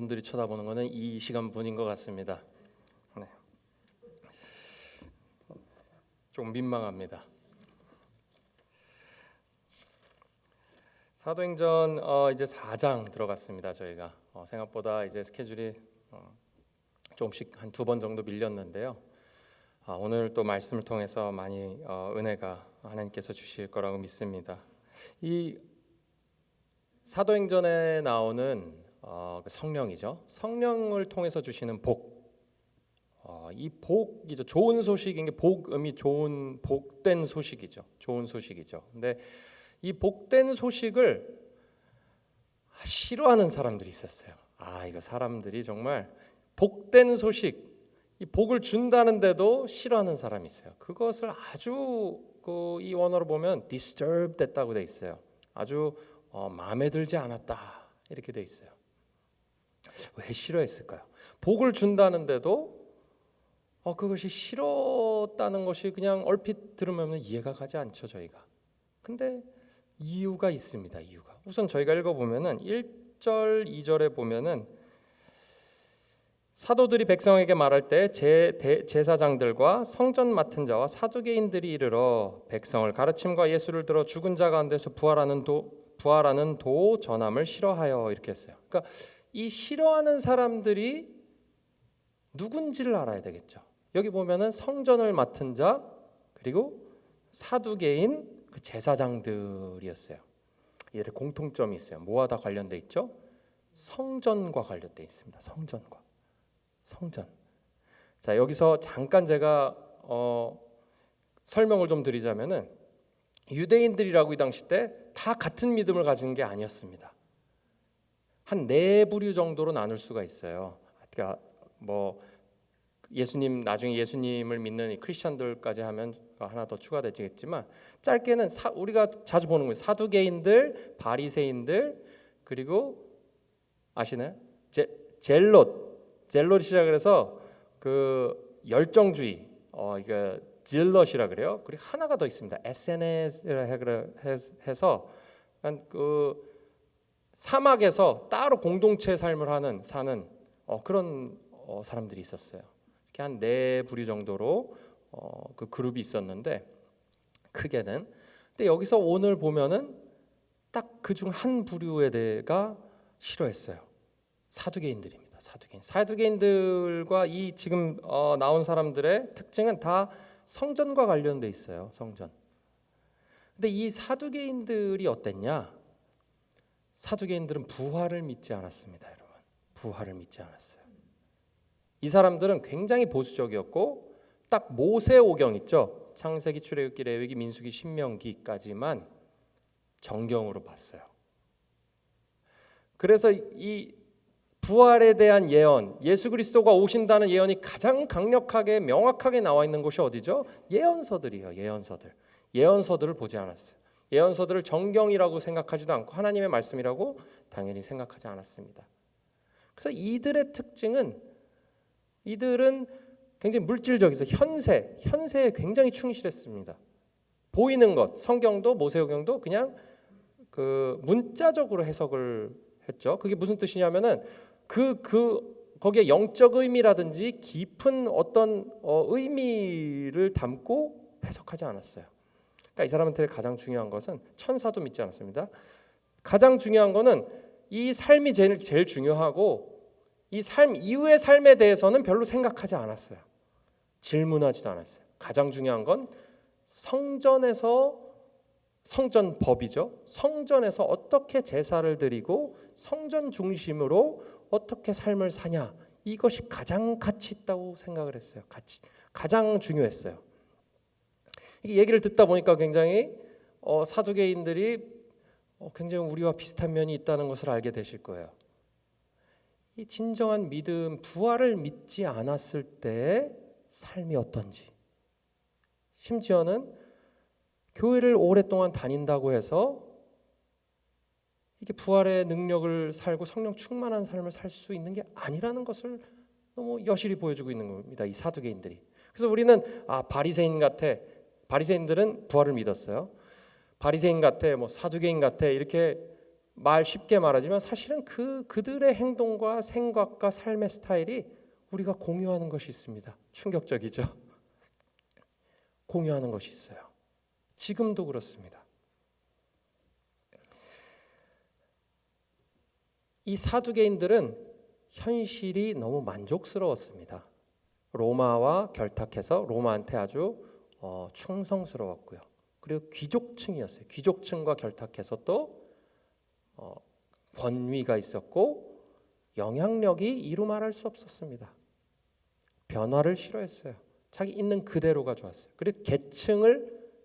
분들이 쳐다보는 것은 이 시간 분인 것 같습니다. 네. 좀 민망합니다. 사도행전 이제 4장 들어갔습니다. 저희가 생각보다 이제 스케줄이 조금씩 한 2번 정도 밀렸는데요. 오늘 또 말씀을 통해서 많이 은혜가 하나님께서 주실 거라고 믿습니다. 이 사도행전에 나오는 성령이죠. 성령을 통해서 주시는 복. 이 복이죠. 좋은 소식인 게 복음이 좋은 복된 소식이죠. 좋은 소식이죠. 근데 이 복된 소식을 싫어하는 사람들이 있었어요. 이거 사람들이 정말 복된 소식, 이 복을 준다는데도 싫어하는 사람이 있어요. 그것을 아주 이 원어로 보면 disturb 됐다고 돼 있어요. 아주 마음에 들지 않았다 이렇게 돼 있어요. 왜 싫어했을까요? 복을 준다는데도 그것이 싫었다는 것이 그냥 얼핏 들으면 이해가 가지 않죠, 저희가. 근데 이유가 있습니다. 이유가. 우선 저희가 읽어보면은 1절, 2절에 보면은 사도들이 백성에게 말할 때 제사장들과 성전 맡은 자와 사두개인들이 이르러 백성을 가르침과 예수를 들어 죽은 자 가운데서 부활하는 도 전함을 싫어하여 이렇게 했어요. 그러니까 이 싫어하는 사람들이 누군지를 알아야 되겠죠. 여기 보면은 성전을 맡은 자 그리고 사두개인 그 제사장들이었어요. 얘들 공통점이 있어요. 뭐와 다 관련돼 있죠? 성전과 관련돼 있습니다. 성전. 자, 여기서 잠깐 제가 설명을 좀 드리자면은 유대인들이라고 이 당시 때 다 같은 믿음을 가진 게 아니었습니다. 한 4부류 정도로 나눌 수가 있어요. 그러니까 나중에 예수님을 믿는 이 크리스천들까지 하면 하나 더 추가되겠지만 짧게는 우리가 자주 보는 거예요. 사두개인들, 바리새인들, 그리고 아시나요? 젤롯이 시작을 해서 그 열정주의, 이게 질럿이라 그래요. 그리고 하나가 더 있습니다. SNS라 해서 그 사막에서 따로 공동체 삶을 사는 그런 사람들이 있었어요. 이렇게 한 4부류 정도로 그 그룹이 있었는데 크게는. 근데 여기서 오늘 보면은 딱 그중 한 부류에 대해가 싫어했어요. 사두개인들입니다. 사두개인들과 이 지금 나온 사람들의 특징은 다 성전과 관련돼 있어요. 성전. 근데 이 사두개인들이 어땠냐? 사두개인들은 부활을 믿지 않았습니다, 여러분. 부활을 믿지 않았어요. 이 사람들은 굉장히 보수적이었고 딱 모세오경 있죠. 창세기, 출애굽기, 레위기, 민수기, 신명기까지만 정경으로 봤어요. 그래서 이 부활에 대한 예언, 예수 그리스도가 오신다는 예언이 가장 강력하게 명확하게 나와 있는 곳이 어디죠? 예언서들이에요. 예언서들을 보지 않았어요. 예언서들을 정경이라고 생각하지도 않고 하나님의 말씀이라고 당연히 생각하지 않았습니다. 그래서 이들의 특징은 이들은 굉장히 물질적이서 현세에 굉장히 충실했습니다. 보이는 것, 성경도 모세오경도 그냥 그 문자적으로 해석을 했죠. 그게 무슨 뜻이냐면은 거기에 영적 의미라든지 깊은 어떤 의미를 담고 해석하지 않았어요. 그러니까 이 사람한테 가장 중요한 것은 천사도 믿지 않았습니다. 가장 중요한 거는 이 삶이 제일 중요하고 이 삶 이후의 삶에 대해서는 별로 생각하지 않았어요. 질문하지도 않았어요. 가장 중요한 건 성전법이죠. 성전에서 어떻게 제사를 드리고 성전 중심으로 어떻게 삶을 사냐, 이것이 가장 가치 있다고 생각을 했어요. 가장 중요했어요. 이 얘기를 듣다 보니까 굉장히 사두개인들이 굉장히 우리와 비슷한 면이 있다는 것을 알게 되실 거예요. 이 진정한 믿음, 부활을 믿지 않았을 때 삶이 어떤지, 심지어는 교회를 오랫동안 다닌다고 해서 이게 부활의 능력을 살고 성령 충만한 삶을 살 수 있는 게 아니라는 것을 너무 여실히 보여주고 있는 겁니다. 이 사두개인들이. 그래서 우리는 바리새인 같아. 바리새인들은 부활을 믿었어요. 바리새인 같아, 사두개인 같아 이렇게 쉽게 말하지만 사실은 그들의 행동과 생각과 삶의 스타일이 우리가 공유하는 것이 있습니다. 충격적이죠. 공유하는 것이 있어요. 지금도 그렇습니다. 이 사두개인들은 현실이 너무 만족스러웠습니다. 로마와 결탁해서 로마한테 아주 충성스러웠고요. 그리고 귀족층이었어요. 귀족층과 결탁해서 또 권위가 있었고 영향력이 이루 말할 수 없었습니다. 변화를 싫어했어요. 자기 있는 그대로가 좋았어요. 그리고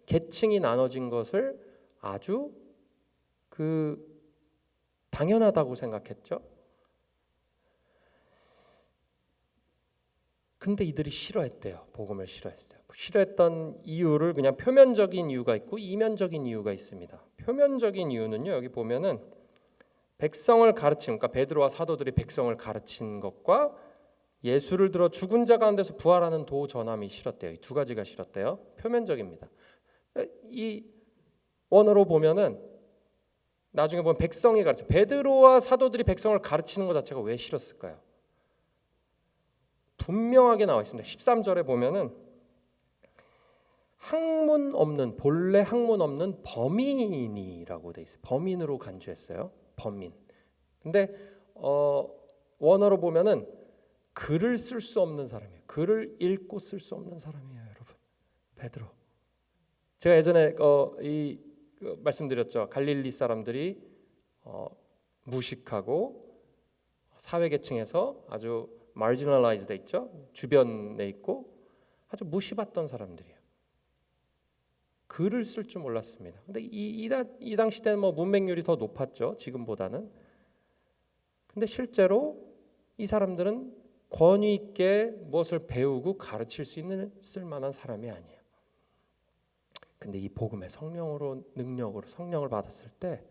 계층이 나눠진 것을 아주 당연하다고 생각했죠. 근데 이들이 싫어했대요. 복음을 싫어했어요. 싫어했던 이유를 그냥 표면적인 이유가 있고 이면적인 이유가 있습니다. 표면적인 이유는요. 여기 보면은 백성을 가르침, 그러니까 베드로와 사도들이 백성을 가르친 것과 예수를 들어 죽은 자 가운데서 부활하는 도 전함이 싫었대요. 이 두 가지가 싫었대요. 표면적입니다. 이 원어로 보면은 나중에 보면 백성이 가르쳐 베드로와 사도들이 백성을 가르치는 것 자체가 왜 싫었을까요? 분명하게 나와 있습니다. 13절에 보면은 본래 학문 없는 범인이라고 돼 있어요. 범인으로 간주했어요. 범인. 근데 원어로 보면은 글을 쓸 수 없는 사람이에요. 글을 읽고 쓸 수 없는 사람이에요, 여러분. 베드로. 제가 예전에 말씀드렸죠. 갈릴리 사람들이 무식하고 사회계층에서 아주 marginalized 돼 있죠. 주변에 있고 아주 무시받던 사람들이에요. 글을 쓸 줄 몰랐습니다. 근데 이 당시 때는 문맹률이 더 높았죠. 지금보다는. 근데 실제로 이 사람들은 권위 있게 무엇을 배우고 가르칠 수 있는 쓸만한 사람이 아니에요. 근데 이 복음의 능력으로 성령을 받았을 때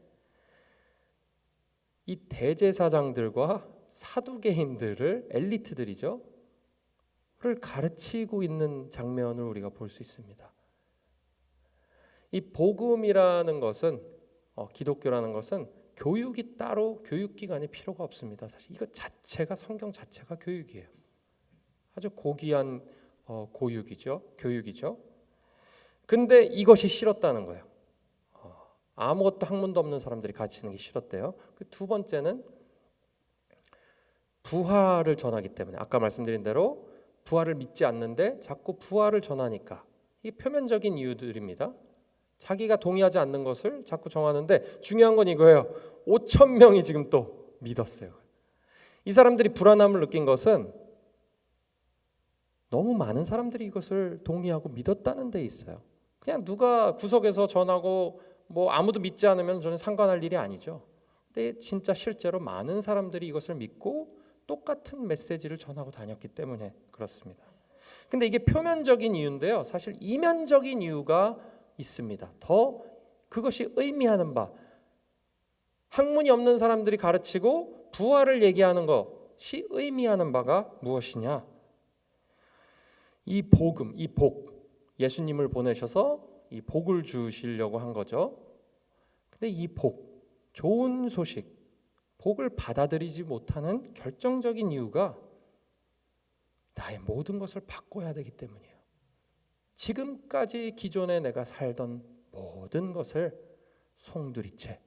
이 대제사장들과 사두개인들을 엘리트들이죠. 를 가르치고 있는 장면을 우리가 볼 수 있습니다. 이 복음이라는 것은 기독교라는 것은 교육이 따로 교육기관이 필요가 없습니다. 사실 이거 자체가 성경 자체가 교육이에요. 아주 고귀한 교육이죠. 근데 이것이 싫었다는 거예요. 아무것도 학문도 없는 사람들이 가르치는 게 싫었대요. 두 번째는 부활을 전하기 때문에 아까 말씀드린 대로 부활을 믿지 않는데 자꾸 부활을 전하니까 이 표면적인 이유들입니다. 자기가 동의하지 않는 것을 자꾸 정하는데 중요한 건 이거예요. 5,000명이 지금 또 믿었어요. 이 사람들이 불안함을 느낀 것은 너무 많은 사람들이 이것을 동의하고 믿었다는 데 있어요. 그냥 누가 구석에서 전하고 아무도 믿지 않으면 저는 상관할 일이 아니죠. 근데 진짜 실제로 많은 사람들이 이것을 믿고 똑같은 메시지를 전하고 다녔기 때문에 그렇습니다. 근데 이게 표면적인 이유인데요. 사실 이면적인 이유가 있습니다. 더 그것이 의미하는 바, 학문이 없는 사람들이 가르치고 부활을 얘기하는 것이 의미하는 바가 무엇이냐? 이 복음, 이 복, 예수님을 보내셔서 이 복을 주시려고 한 거죠. 근데 이 복, 좋은 소식, 복을 받아들이지 못하는 결정적인 이유가 나의 모든 것을 바꿔야 되기 때문이에요. 지금까지 기존에 내가 살던 모든 것을 송두리째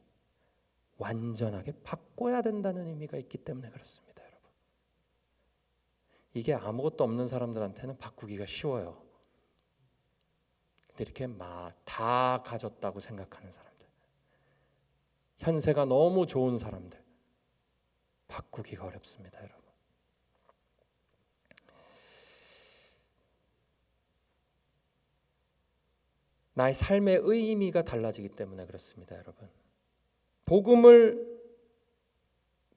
완전하게 바꿔야 된다는 의미가 있기 때문에 그렇습니다, 여러분. 이게 아무것도 없는 사람들한테는 바꾸기가 쉬워요. 근데 이렇게 다 가졌다고 생각하는 사람들, 현세가 너무 좋은 사람들, 바꾸기가 어렵습니다, 여러분. 나의 삶의 의미가 달라지기 때문에 그렇습니다, 여러분.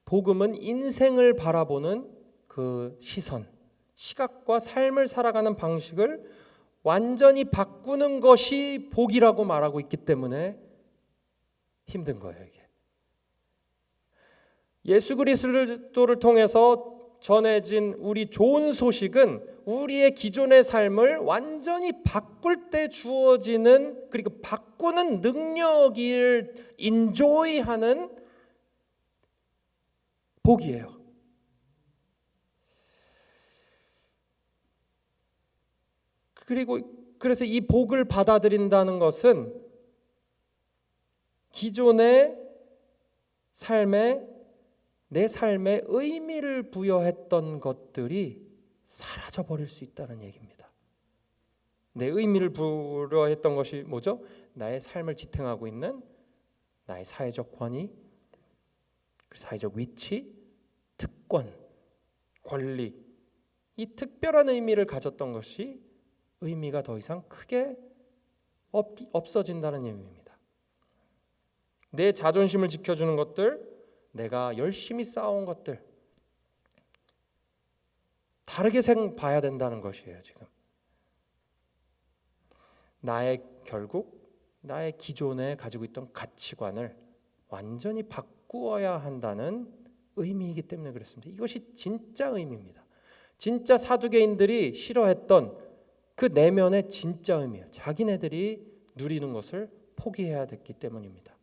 복음은 인생을 바라보는 그 시각과 삶을 살아가는 방식을 완전히 바꾸는 것이 복이라고 말하고 있기 때문에 힘든 거예요, 이게. 예수 그리스도를 통해서 전해진 우리 좋은 소식은 우리의 기존의 삶을 완전히 바꿀 때 주어지는, 그리고 바꾸는 능력을 인조이하는 복이에요. 그래서 이 복을 받아들인다는 것은 기존의 내 삶에 의미를 부여했던 것들이 사라져 버릴 수 있다는 얘기입니다. 내 의미를 부여했던 것이 뭐죠? 나의 삶을 지탱하고 있는 나의 사회적 권위, 사회적 위치, 특권, 권리, 이 특별한 의미를 가졌던 것이 의미가 더 이상 크게 없어진다는 의미입니다. 내 자존심을 지켜주는 것들, 내가 열심히 쌓아온 것들 다르게 봐야 된다는 것이에요. 지금 결국 나의 기존에 가지고 있던 가치관을 완전히 바꾸어야 한다는 의미이기 때문에 그렇습니다. 이것이 진짜 의미입니다. 진짜 사두개인들이 싫어했던 그 내면의 진짜 의미예요. 자기네들이 누리는 것을 포기해야 됐기 때문입니다.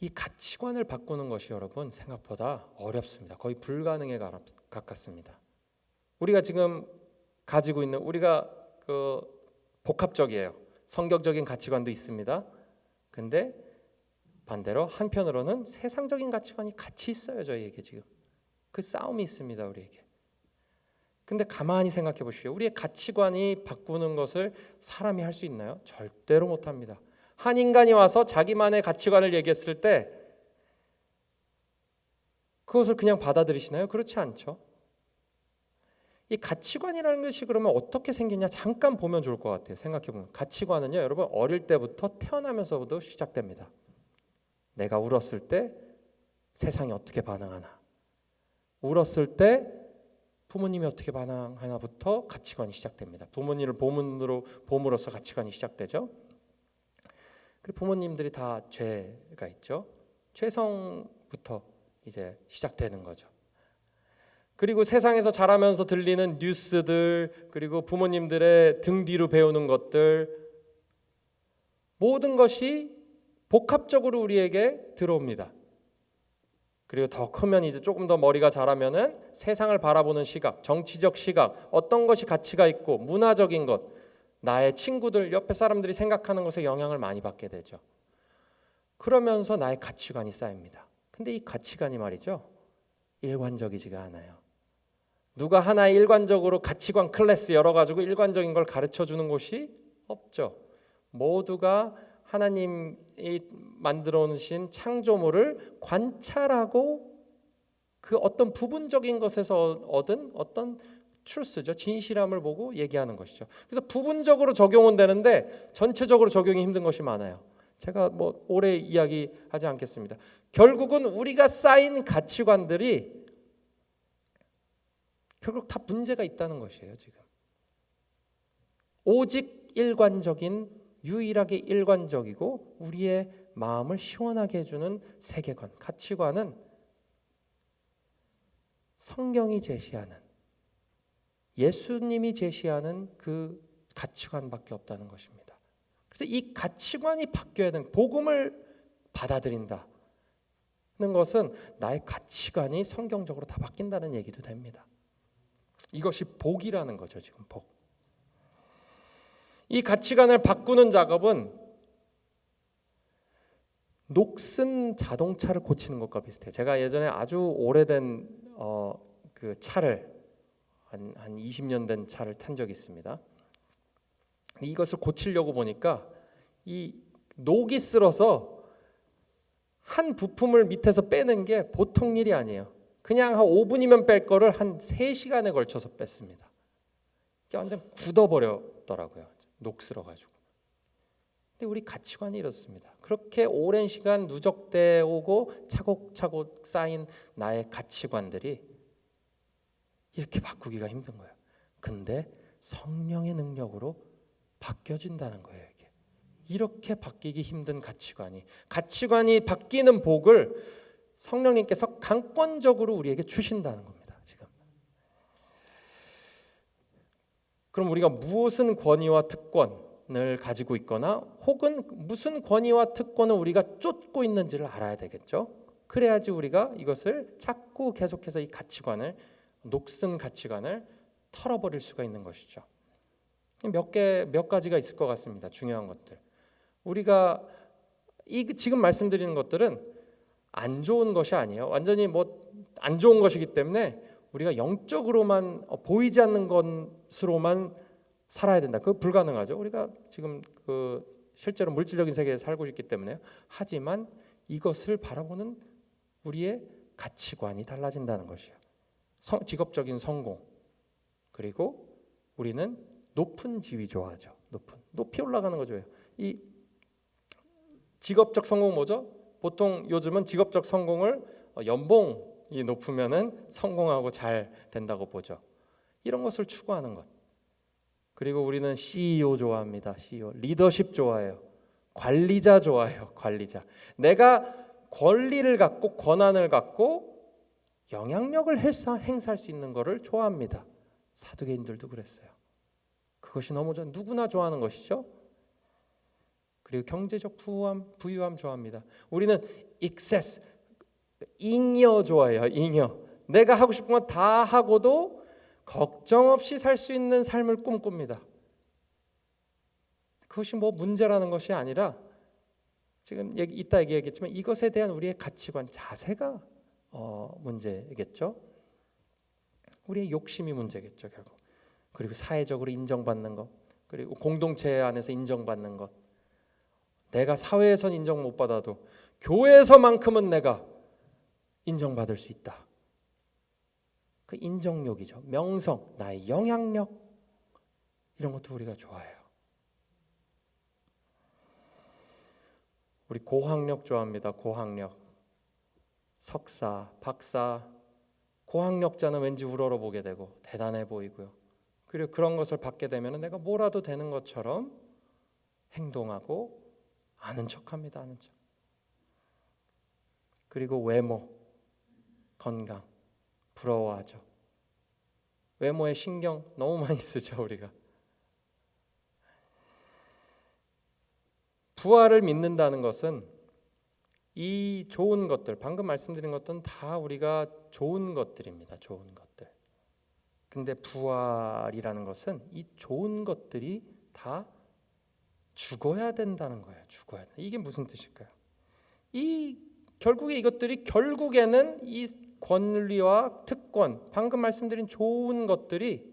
이 가치관을 바꾸는 것이 여러분 생각보다 어렵습니다. 거의 불가능에 가깝습니다. 우리가 지금 가지고 있는 우리가 복합적이에요. 성경적인 가치관도 있습니다. 근데 반대로 한편으로는 세상적인 가치관이 같이 있어요. 저희에게 지금 그 싸움이 있습니다. 우리에게. 근데 가만히 생각해 보십시오. 우리의 가치관이 바꾸는 것을 사람이 할 수 있나요? 절대로 못합니다. 한 인간이 와서 자기만의 가치관을 얘기했을 때 그것을 그냥 받아들이시나요? 그렇지 않죠. 이 가치관이라는 것이 그러면 어떻게 생기냐 잠깐 보면 좋을 것 같아요. 생각해 보면 가치관은요, 여러분 어릴 때부터 태어나면서부터 시작됩니다. 내가 울었을 때 세상이 어떻게 반응하나, 울었을 때 부모님이 어떻게 반응하나부터 가치관이 시작됩니다. 부모님을 봄으로써 가치관이 시작되죠. 그리고 부모님들이 다 죄가 있죠. 죄성부터 이제 시작되는 거죠. 그리고 세상에서 자라면서 들리는 뉴스들, 그리고 부모님들의 등 뒤로 배우는 것들, 모든 것이 복합적으로 우리에게 들어옵니다. 그리고 더 크면 이제 조금 더 머리가 자라면은 세상을 바라보는 시각, 정치적 시각, 어떤 것이 가치가 있고 문화적인 것, 나의 친구들, 옆에 사람들이 생각하는 것에 영향을 많이 받게 되죠. 그러면서 나의 가치관이 쌓입니다. 근데 이 가치관이 말이죠, 일관적이지가 않아요. 누가 하나 일관적으로 가치관 클래스 열어가지고 일관적인 걸 가르쳐주는 곳이 없죠. 모두가 하나님이 만들어 놓으신 창조물을 관찰하고 그 어떤 부분적인 것에서 얻은 어떤 트루스죠. 진실함을 보고 얘기하는 것이죠. 그래서 부분적으로 적용은 되는데 전체적으로 적용이 힘든 것이 많아요. 제가 오래 이야기하지 않겠습니다. 결국은 우리가 쌓인 가치관들이 결국 다 문제가 있다는 것이에요. 지금 오직 유일하게 일관적이고 우리의 마음을 시원하게 해주는 세계관, 가치관은 성경이 제시하는, 예수님이 제시하는 그 가치관밖에 없다는 것입니다. 그래서 이 가치관이 바뀌어야 되는, 복음을 받아들인다는 것은 나의 가치관이 성경적으로 다 바뀐다는 얘기도 됩니다. 이것이 복이라는 거죠. 지금 복. 이 가치관을 바꾸는 작업은 녹슨 자동차를 고치는 것과 비슷해요. 제가 예전에 아주 오래된 그 차를 한 20년 된 차를 탄 적이 있습니다. 이것을 고치려고 보니까 이 녹이 쓸어서 한 부품을 밑에서 빼는 게 보통 일이 아니에요. 그냥 한 5분이면 뺄 거를 한 3시간에 걸쳐서 뺐습니다. 이게 완전 굳어버렸더라고요. 녹슬어가지고. 근데 우리 가치관이 이렇습니다. 그렇게 오랜 시간 누적되어 오고 차곡차곡 쌓인 나의 가치관들이 이렇게 바꾸기가 힘든 거예요. 근데 성령의 능력으로 바뀌어진다는 거예요. 이렇게 바뀌기 힘든 가치관이 바뀌는 복을 성령님께서 강권적으로 우리에게 주신다는 겁니다. 지금. 그럼 우리가 무엇은 권위와 특권, 특권을 가지고 있거나 혹은 무슨 권위와 특권을 우리가 쫓고 있는지를 알아야 되겠죠. 그래야지 우리가 이것을 자꾸 계속해서 이 가치관을, 녹슨 가치관을 털어버릴 수가 있는 것이죠. 몇 가지가 있을 것 같습니다. 중요한 것들. 우리가 지금 말씀드리는 것들은 안 좋은 것이 아니에요. 완전히 안 좋은 것이기 때문에 우리가 영적으로만 보이지 않는 것으로만 살아야 된다. 그거 불가능하죠. 우리가 지금 실제로 물질적인 세계에 살고 있기 때문에요. 하지만 이것을 바라보는 우리의 가치관이 달라진다는 것이에요. 직업적인 성공, 그리고 우리는 높은 지위 좋아하죠. 높이 올라가는 거죠. 이 직업적 성공 뭐죠? 보통 요즘은 직업적 성공을 연봉이 높으면은 성공하고 잘 된다고 보죠. 이런 것을 추구하는 것. 그리고 우리는 CEO 좋아합니다. CEO, 리더십 좋아해요. 관리자 좋아해요. 관리자. 내가 권리를 갖고 권한을 갖고 영향력을 행사할 수 있는 것을 좋아합니다. 사두개인들도 그랬어요. 그것이 너무 누구나 좋아하는 것이죠. 그리고 경제적 부유함 좋아합니다. 우리는 excess, 잉여 좋아해요. 잉여. 내가 하고 싶은 건 다 하고도 걱정 없이 살 수 있는 삶을 꿈꿉니다. 그것이 문제라는 것이 아니라 지금 이따 얘기하겠지만 이것에 대한 우리의 가치관, 자세가 문제겠죠. 우리의 욕심이 문제겠죠, 결국. 그리고 사회적으로 인정받는 것, 그리고 공동체 안에서 인정받는 것. 내가 사회에선 인정 못 받아도 교회에서만큼은 내가 인정받을 수 있다. 그 인정욕이죠. 명성, 나의 영향력, 이런 것도 우리가 좋아해요. 우리 고학력 좋아합니다. 고학력. 석사, 박사, 고학력자는 왠지 우러러보게 되고 대단해 보이고요. 그리고 그런 것을 받게 되면 내가 뭐라도 되는 것처럼 행동하고 아는 척합니다. 아는 척. 그리고 외모, 건강, 부러워하죠. 외모에 신경 너무 많이 쓰죠, 우리가. 부활을 믿는다는 것은 이 좋은 것들, 방금 말씀드린 것들은 다 우리가 좋은 것들입니다. 좋은 것들. 근데 부활이라는 것은 이 좋은 것들이 다 죽어야 된다는 거예요. 죽어야 돼. 이게 무슨 뜻일까요? 결국에 이것들이 결국에는 이 권리와 특권, 방금 말씀드린 좋은 것들이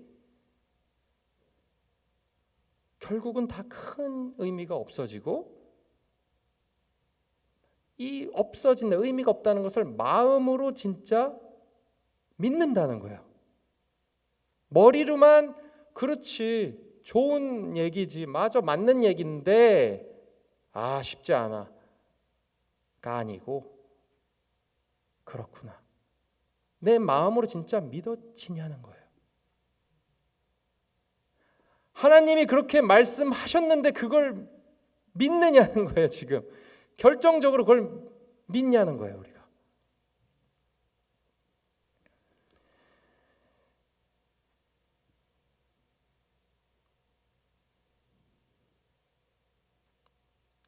결국은 다 큰 의미가 없어지고, 이 없어진 의미가 없다는 것을 마음으로 진짜 믿는다는 거예요. 머리로만 그렇지, 좋은 얘기지, 맞아, 맞는 얘기인데 쉽지 않아가 아니고, 그렇구나, 내 마음으로 진짜 믿어지냐는 거예요. 하나님이 그렇게 말씀하셨는데 그걸 믿느냐는 거예요. 지금 결정적으로 그걸 믿냐는 거예요. 우리가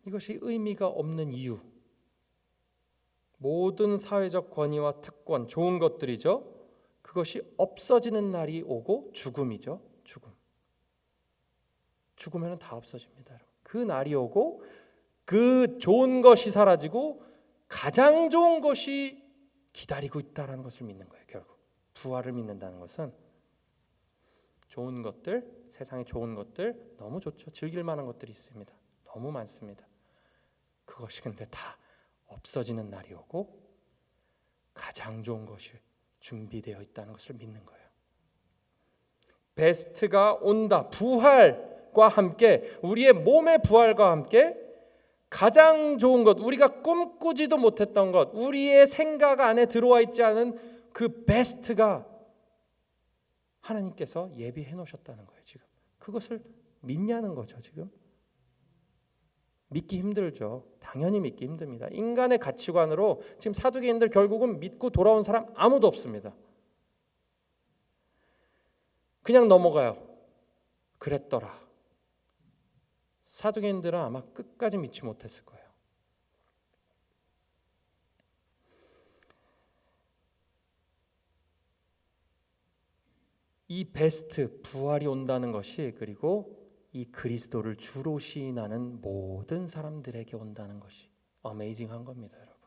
이것이 의미가 없는 이유, 모든 사회적 권위와 특권, 좋은 것들이죠. 그것이 없어지는 날이 오고 죽음이죠. 죽으면 다 없어집니다. 그 날이 오고 그 좋은 것이 사라지고 가장 좋은 것이 기다리고 있다는 것을 믿는 거예요. 결국 부활을 믿는다는 것은 좋은 것들, 세상의 좋은 것들 너무 좋죠. 즐길 만한 것들이 있습니다. 너무 많습니다. 그것이 근데 다 없어지는 날이 오고 가장 좋은 것이 준비되어 있다는 것을 믿는 거예요. 베스트가 온다. 부활과 함께, 우리의 몸의 부활과 함께 가장 좋은 것, 우리가 꿈꾸지도 못했던 것, 우리의 생각 안에 들어와 있지 않은 그 베스트가 하나님께서 예비해 놓으셨다는 거예요. 지금 그것을 믿냐는 거죠. 지금 믿기 힘들죠. 당연히 믿기 힘듭니다. 인간의 가치관으로 지금 사두개인들 결국은 믿고 돌아온 사람 아무도 없습니다. 그냥 넘어가요. 그랬더라. 사두개인들은 아마 끝까지 믿지 못했을 거예요. 이 베스트 부활이 온다는 것이, 그리고 이 그리스도를 주로 시인하는 모든 사람들에게 온다는 것이 어메이징한 겁니다, 여러분.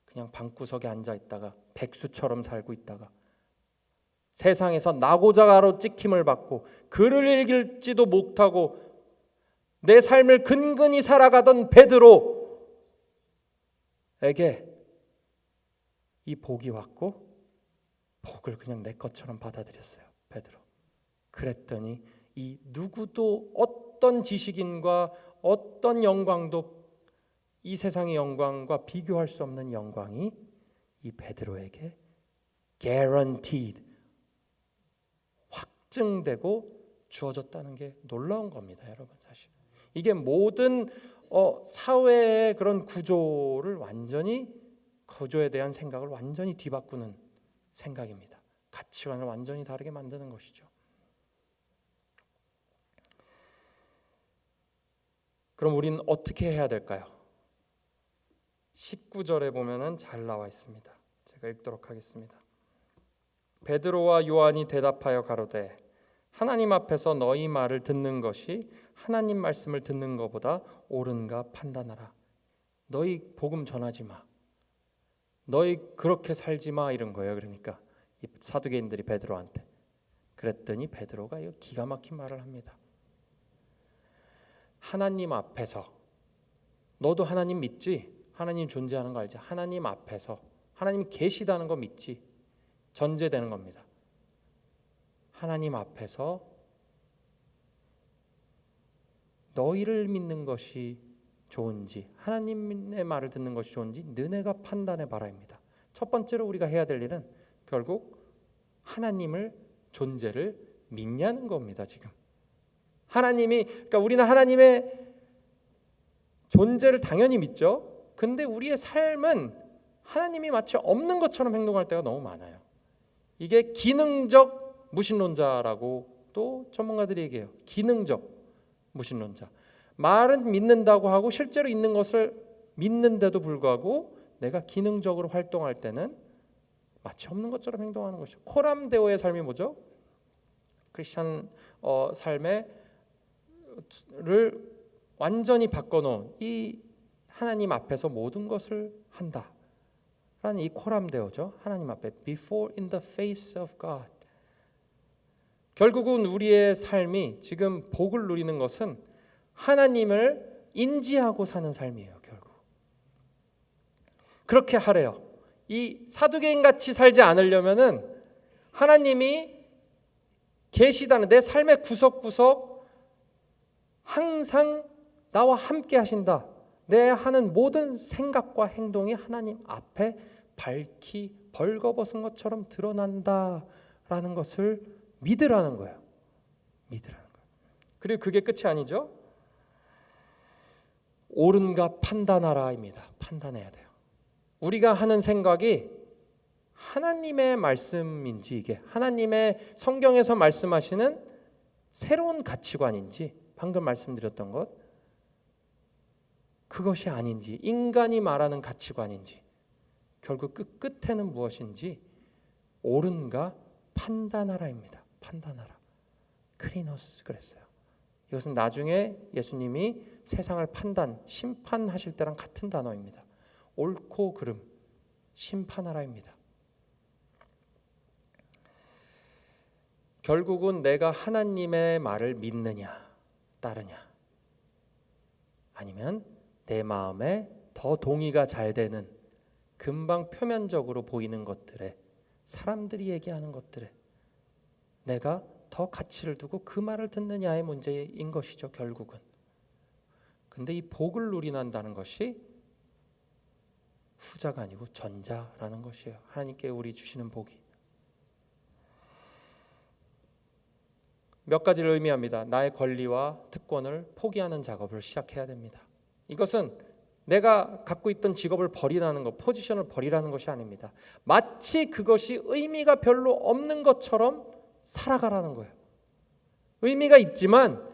그냥 방구석에 앉아 있다가 백수처럼 살고 있다가 세상에서 나고자가로 찍힘을 받고 글을 읽을지도 못하고 내 삶을 근근히 살아가던 베드로에게 이 복이 왔고 복을 그냥 내 것처럼 받아들였어요, 베드로. 그랬더니 이 누구도 어떤 지식인과 어떤 영광도 이 세상의 영광과 비교할 수 없는 영광이 이 베드로에게 guaranteed, 확증되고 주어졌다는 게 놀라운 겁니다, 여러분. 사실 이게 모든 사회의 그런 구조에 대한 생각을 완전히 뒤바꾸는 생각입니다. 가치관을 완전히 다르게 만드는 것이죠. 그럼 우리는 어떻게 해야 될까요? 19절에 보면은 잘 나와 있습니다. 제가 읽도록 하겠습니다. 베드로와 요한이 대답하여 가로되 하나님 앞에서 너희 말을 듣는 것이 하나님 말씀을 듣는 것보다 옳은가 판단하라. 너희 복음 전하지 마. 너희 그렇게 살지 마, 이런 거예요. 그러니까 이 사두개인들이 베드로한테. 그랬더니 베드로가 이 기가 막힌 말을 합니다. 하나님 앞에서, 너도 하나님 믿지? 하나님 존재하는 거 알지? 하나님 앞에서, 하나님 계시다는 거 믿지? 전제되는 겁니다. 하나님 앞에서 너희를 믿는 것이 좋은지, 하나님의 말을 듣는 것이 좋은지 너네가 판단해 봐라입니다. 첫 번째로 우리가 해야 될 일은 결국 하나님을, 존재를 믿냐는 겁니다. 지금 하나님이, 그러니까 우리는 하나님의 존재를 당연히 믿죠. 근데 우리의 삶은 하나님이 마치 없는 것처럼 행동할 때가 너무 많아요. 이게 기능적 무신론자라고 또 전문가들이 얘기해요. 기능적 무신론자. 말은 믿는다고 하고 실제로 있는 것을 믿는데도 불구하고 내가 기능적으로 활동할 때는 마치 없는 것처럼 행동하는 것이죠. 코람 데오의 삶이 뭐죠? 크리스찬 삶을 완전히 바꿔놓은, 이 하나님 앞에서 모든 것을 한다라는 이 코람 데오죠. 하나님 앞에 before in the face of God. 결국은 우리의 삶이 지금 복을 누리는 것은 하나님을 인지하고 사는 삶이에요. 결국 그렇게 하래요. 이 사두개인같이 살지 않으려면은 하나님이 계시다는, 내 삶의 구석구석 항상 나와 함께 하신다, 내 하는 모든 생각과 행동이 하나님 앞에 밝히 벌거벗은 것처럼 드러난다라는 것을 믿으라는 거예요. 믿으라는 거예요. 그리고 그게 끝이 아니죠. 옳은가 판단하라입니다. 판단해야 돼요. 우리가 하는 생각이 하나님의 말씀인지, 이게 하나님의 성경에서 말씀하시는 새로운 가치관인지, 방금 말씀드렸던 것, 그것이 아닌지, 인간이 말하는 가치관인지, 결국 끝에는 무엇인지 옳은가 판단하라입니다. 판단하라. 크리노스 그랬어요. 이것은 나중에 예수님이 세상을 심판하실 때랑 같은 단어입니다. 옳고 그름, 심판하라입니다. 결국은 내가 하나님의 말을 믿느냐, 따르냐, 아니면 내 마음에 더 동의가 잘 되는, 금방 표면적으로 보이는 것들에, 사람들이 얘기하는 것들에 내가 더 가치를 두고 그 말을 듣느냐의 문제인 것이죠, 결국은. 근데 이 복을 누린다는 것이 후자가 아니고 전자라는 것이에요. 하나님께 우리 주시는 복이 몇 가지를 의미합니다. 나의 권리와 특권을 포기하는 작업을 시작해야 됩니다. 이것은 내가 갖고 있던 직업을 버리라는 것, 포지션을 버리라는 것이 아닙니다. 마치 그것이 의미가 별로 없는 것처럼 살아가라는 거예요. 의미가 있지만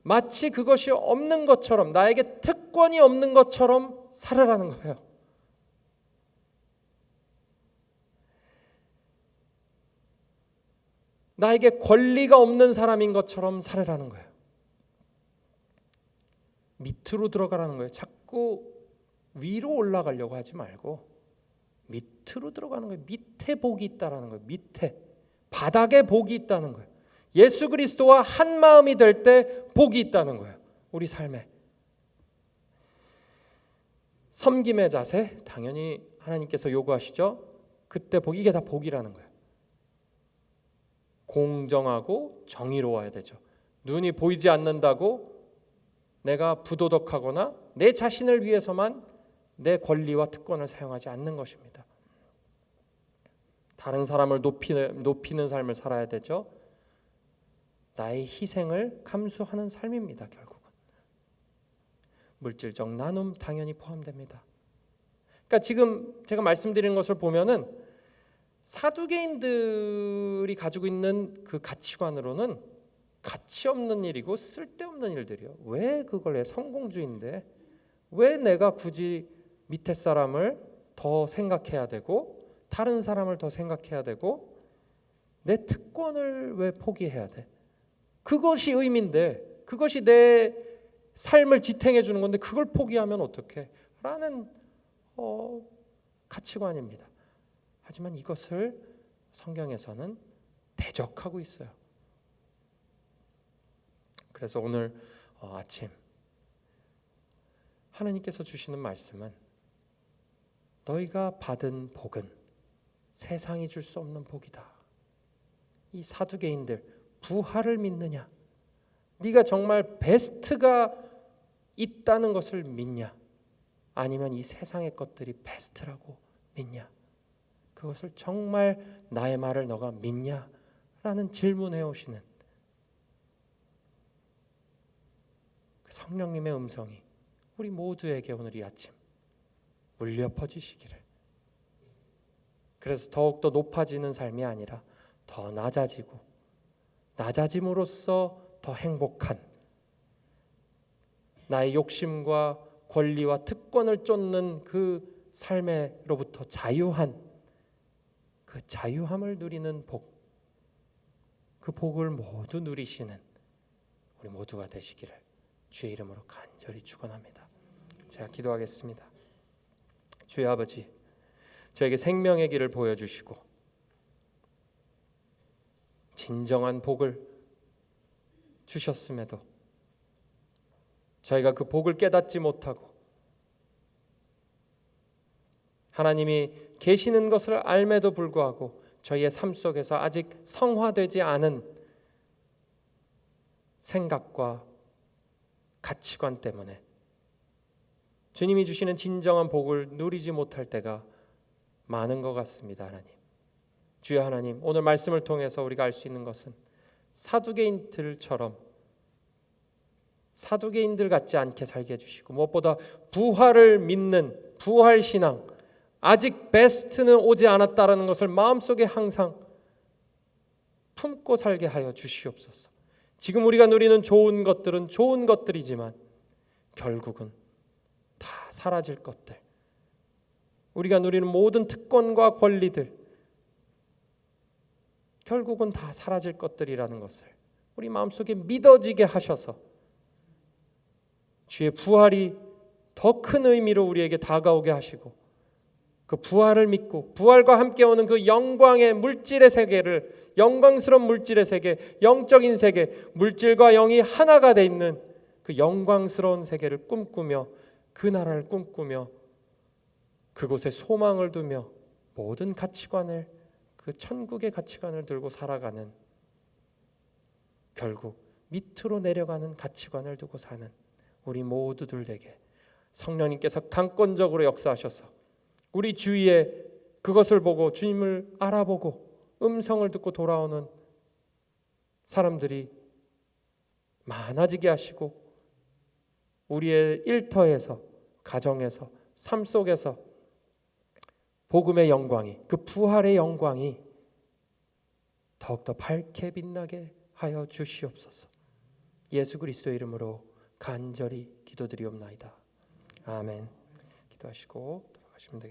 마치 그것이 없는 것처럼, 나에게 특권이 없는 것처럼 살아라는 거예요. 나에게 권리가 없는 사람인 것처럼 살아라는 거예요. 밑으로 들어가라는 거예요. 자꾸 위로 올라가려고 하지 말고 밑으로 들어가는 거예요. 밑에 복이 있다라는 거예요. 밑에 바닥에 복이 있다는 거예요. 예수 그리스도와 한 마음이 될 때 복이 있다는 거예요. 우리 삶에. 섬김의 자세 당연히 하나님께서 요구하시죠. 그때 복, 이게 다 복이라는 거예요. 공정하고 정의로워야 되죠. 눈이 보이지 않는다고 내가 부도덕하거나 내 자신을 위해서만 내 권리와 특권을 사용하지 않는 것입니다. 다른 사람을 높이는 삶을 살아야 되죠. 나의 희생을 감수하는 삶입니다. 결국은 물질적 나눔 당연히 포함됩니다. 그러니까 지금 제가 말씀드리는 것을 보면은 사두개인들이 가지고 있는 그 가치관으로는 가치 없는 일이고 쓸데없는 일들이요. 왜 그걸 내 성공주의인데 왜 내가 굳이 밑에 사람을 더 생각해야 되고 다른 사람을 더 생각해야 되고 내 특권을 왜 포기해야 돼? 그것이 의미인데 그것이 내 삶을 지탱해 주는 건데 그걸 포기하면 어떡해? 라는 가치관입니다. 하지만 이것을 성경에서는 대적하고 있어요. 그래서 오늘 아침 하나님께서 주시는 말씀은 너희가 받은 복은 세상이 줄 수 없는 복이다. 이 사두개인들 부활을 믿느냐? 네가 정말 베스트가 있다는 것을 믿냐? 아니면 이 세상의 것들이 베스트라고 믿냐? 그것을 정말 나의 말을 너가 믿냐? 라는 질문해 오시는 성령님의 음성이 우리 모두에게 오늘 이 아침 울려 퍼지시기를. 그래서 더욱더 높아지는 삶이 아니라 더 낮아지고 낮아짐으로써 더 행복한 나의 욕심과 권리와 특권을 쫓는 그 삶으로부터 자유한 그 자유함을 누리는 복, 그 복을 모두 누리시는 우리 모두가 되시기를 주의 이름으로 간절히 축원합니다. 제가 기도하겠습니다. 주의 아버지, 저에게 생명의 길을 보여주시고 진정한 복을 주셨음에도 저희가 그 복을 깨닫지 못하고 하나님이 계시는 것을 알매도 불구하고 저희의 삶 속에서 아직 성화되지 않은 생각과 가치관 때문에 주님이 주시는 진정한 복을 누리지 못할 때가 많은 것 같습니다. 하나님, 주여 하나님, 오늘 말씀을 통해서 우리가 알 수 있는 것은 사두개인들처럼 사두개인들 같지 않게 살게 해주시고 무엇보다 부활을 믿는 부활신앙, 아직 베스트는 오지 않았다라는 것을 마음속에 항상 품고 살게 하여 주시옵소서. 지금 우리가 누리는 좋은 것들은 좋은 것들이지만 결국은 다 사라질 것들, 우리가 누리는 모든 특권과 권리들 결국은 다 사라질 것들이라는 것을 우리 마음속에 믿어지게 하셔서 주의 부활이 더 큰 의미로 우리에게 다가오게 하시고 그 부활을 믿고 부활과 함께 오는 그 영광의 물질의 세계를, 영광스러운 물질의 세계, 영적인 세계, 물질과 영이 하나가 돼 있는 그 영광스러운 세계를 꿈꾸며 그 나라를 꿈꾸며 그곳에 소망을 두며 모든 가치관을, 그 천국의 가치관을 들고 살아가는, 결국 밑으로 내려가는 가치관을 두고 사는 우리 모두들에게 성령님께서 강권적으로 역사하셔서 우리 주위에 그것을 보고 주님을 알아보고 음성을 듣고 돌아오는 사람들이 많아지게 하시고 우리의 일터에서, 가정에서, 삶 속에서 복음의 영광이, 그 부활의 영광이 더욱더 밝게 빛나게 하여 주시옵소서. 예수 그리스도의 이름으로 간절히 기도드리옵나이다. 아멘. 기도하시고 돌아가시면 되겠습니다.